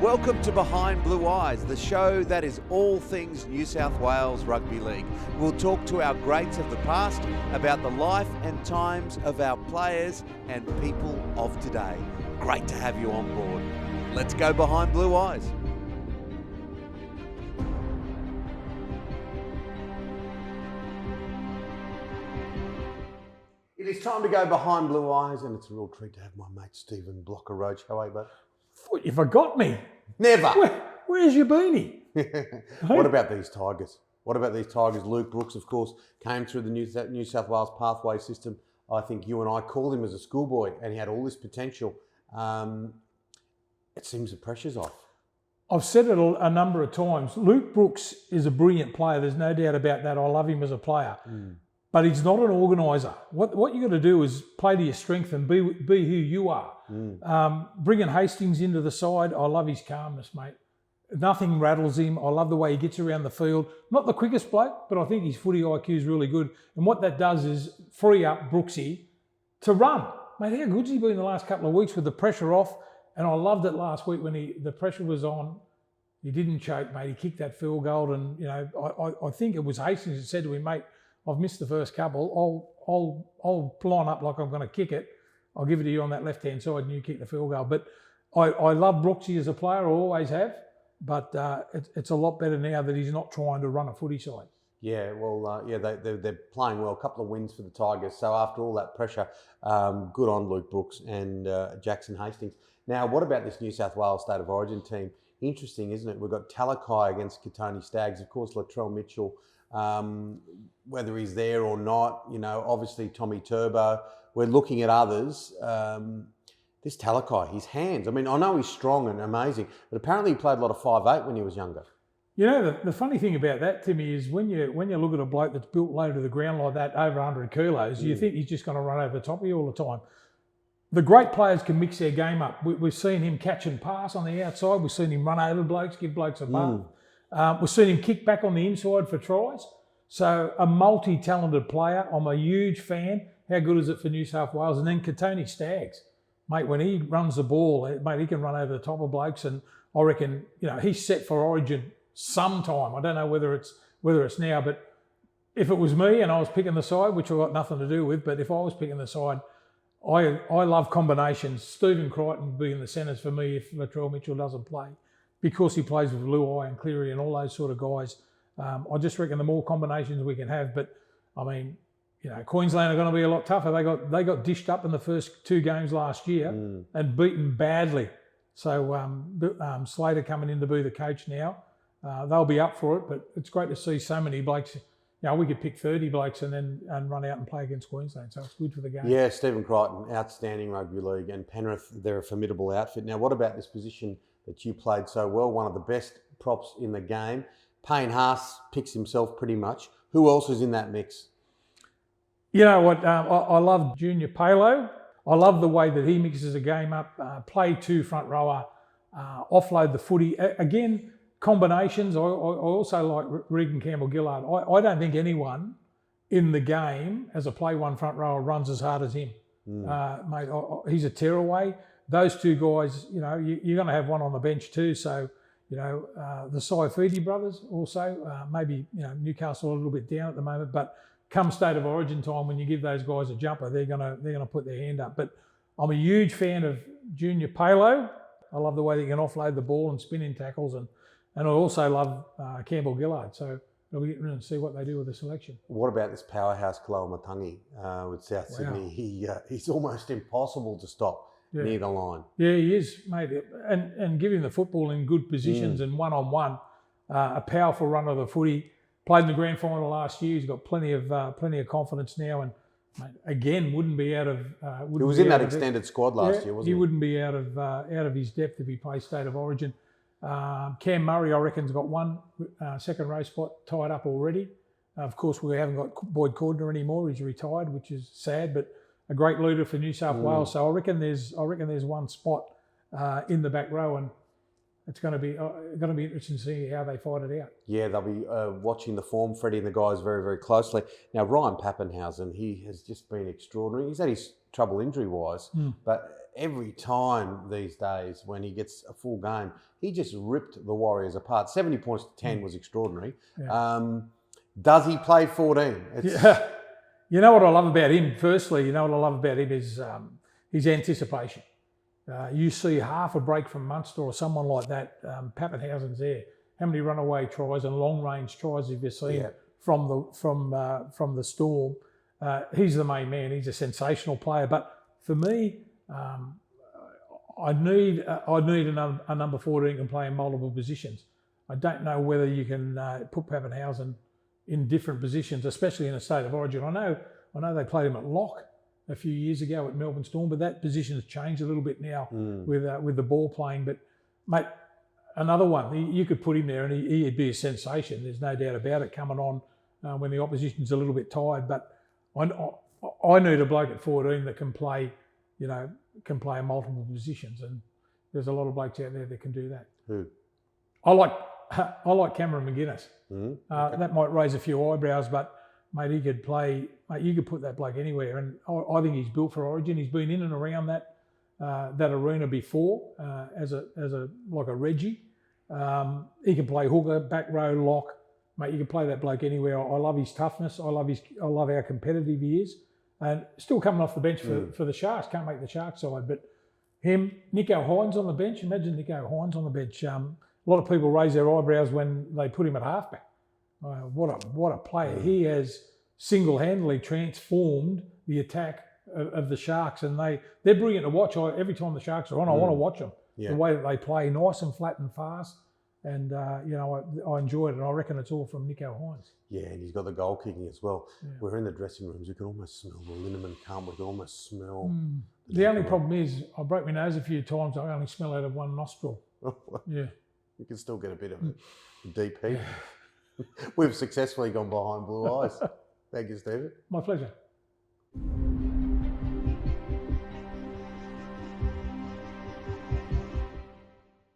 Welcome to Behind Blue Eyes, the show that is all things New South Wales Rugby League. We'll talk to our greats of the past about the life and times of our players and people of today. Great to have you on board. Let's go Behind Blue Eyes. It is time to go Behind Blue Eyes, and it's a real treat to have my mate Stephen Blocker Roach. How are you, bud? Thought you forgot me. Never. Where's your beanie? What about these Tigers? Luke Brooks, of course, came through the New South Wales pathway system. I think you and I called him as a schoolboy, and he had all this potential. It seems the pressure's off. I've said it a number of times. Luke Brooks is a brilliant player. There's no doubt about that. I love him as a player. But he's not an organiser. What you got to do is play to your strength and be who you are. Bringing Hastings into the side, I love his calmness, mate. Nothing rattles him. I love the way he gets around the field. Not the quickest bloke, but I think his footy IQ is really good. And what that does is free up Brooksy to run. Mate, how good's he been the last couple of weeks with the pressure off? And I loved it last week when the pressure was on. He didn't choke, mate. He kicked that field goal. And, I think it was Hastings that said to him, mate, I've missed the first couple. I'll line up like I'm going to kick it. I'll give it to you on that left-hand side and you kick the field goal. But I love Brooksy as a player. I always have. But it's a lot better now that he's not trying to run a footy side. Yeah, well, they're playing well. A couple of wins for the Tigers. So after all that pressure, good on Luke Brooks and Jackson Hastings. Now, what about this New South Wales State of Origin team? Interesting, isn't it? We've got Talakai against Katoni Staggs. Of course, Latrell Mitchell, whether he's there or not, obviously Tommy Turbo. We're looking at others. This Talakai, his hands. I mean, I know he's strong and amazing, but apparently he played a lot of 5'8" when he was younger. The funny thing about that, Timmy, is when you look at a bloke that's built low to the ground like that, over 100 kilos, you think he's just going to run over the top of you all the time. The great players can mix their game up. We've seen him catch and pass on the outside. We've seen him run over blokes, give blokes a butt. We've seen him kick back on the inside for tries. So a multi-talented player. I'm a huge fan. How good is it for New South Wales? And then Katoni Staggs. Mate, when he runs the ball, mate, he can run over the top of blokes. And I reckon, he's set for Origin sometime. I don't know whether it's now, but if it was me and I was picking the side, which I've got nothing to do with, but if I was picking the side, I love combinations. Stephen Crichton would be in the centres for me if Latrell Mitchell doesn't play, because he plays with Luai and Cleary and all those sort of guys. I just reckon the more combinations we can have. But I mean, Queensland are going to be a lot tougher. They got dished up in the first two games last year and beaten badly. So Slater coming in to be the coach now, they'll be up for it. But it's great to see so many blokes. We could pick 30 blokes and run out and play against Queensland. So it's good for the game. Yeah, Stephen Crichton, outstanding rugby league, and Penrith, they're a formidable outfit. Now, what about this position that you played so well? One of the best props in the game. Payne Haas picks himself pretty much. Who else is in that mix? You know what? I love Junior Palo. I love the way that he mixes a game up, play two front rower, offload the footy. Again, combinations. I also like Regan Campbell-Gillard. I don't think anyone in the game as a play one front rower runs as hard as him. Mate, he's a tearaway. Those two guys, you're going to have one on the bench too. So, the Siosifa brothers also, maybe, Newcastle a little bit down at the moment, but come State of Origin time, when you give those guys a jumper, they're gonna put their hand up. But I'm a huge fan of Junior Palo. I love the way that he can offload the ball and spin in tackles, and I also love Campbell-Gillard. So we'll get in and see what they do with the selection. What about this powerhouse Kaloa Matangi with South Sydney? He's almost impossible to stop near the line. Yeah, he is, mate. And give him the football in good positions and one-on-one. A powerful run of the footy. Played in the grand final last year. He's got plenty of confidence now, and mate, again wouldn't be out of. He was in that extended squad last year, wasn't he? He wouldn't be out of his depth if he plays State of Origin. Cam Murray, I reckon, has got one second row spot tied up already. Of course, we haven't got Boyd Cordner anymore. He's retired, which is sad, but a great leader for New South Wales. So I reckon there's one spot in the back row, and it's going to be interesting to see how they fight it out. Yeah, they'll be watching the form, Freddie and the guys, very, very closely. Now, Ryan Pappenhausen, he has just been extraordinary. He's had his trouble injury-wise, but every time these days when he gets a full game, he just ripped the Warriors apart. 70 points to 10 was extraordinary. Yeah. Does he play 14? Yeah. You know what I love about him? Firstly, you know what I love about him is his anticipation. You see half a break from Munster or someone like that. Pappenhausen's there. How many runaway tries and long range tries have you seen from the Storm? He's the main man. He's a sensational player. But for me, I need a number 14 who can play in multiple positions. I don't know whether you can put Pappenhausen in different positions, especially in a state of origin. I know they played him at lock a few years ago at Melbourne Storm, but that position has changed a little bit now with the ball playing. But mate, another one, you could put him there and he'd be a sensation. There's no doubt about it, coming on when the opposition's a little bit tired. But I need a bloke at 14 that can play in multiple positions, and there's a lot of blokes out there that can do that. Who? I like Cameron McGuinness. Okay. That might raise a few eyebrows, but mate, he could play. Mate, you could put that bloke anywhere, and I think he's built for Origin. He's been in and around that arena before as a like a Reggie. He can play hooker, back row, lock. Mate, you can play that bloke anywhere. I love his toughness. I love how competitive he is, and still coming off the bench for the Sharks. Can't make the Sharks side, but him, Nico Hines on the bench. Imagine Nico Hines on the bench. A lot of people raise their eyebrows when they put him at halfback. What a player. He has single-handedly transformed the attack of the Sharks, and they're brilliant to watch. Every time the Sharks are on, I want to watch them. The way that they play, nice and flat and fast, and I enjoy it, and I reckon it's all from Nico Hines. Yeah, and he's got the goal kicking as well. Yeah. We're in the dressing rooms, you can almost smell the liniment, can't we? You can almost smell... The only problem is I broke my nose a few times. I only smell out of one nostril. Yeah. You can still get a bit of a deep heat. We've successfully gone behind blue eyes. Thank you, Stephen. My pleasure.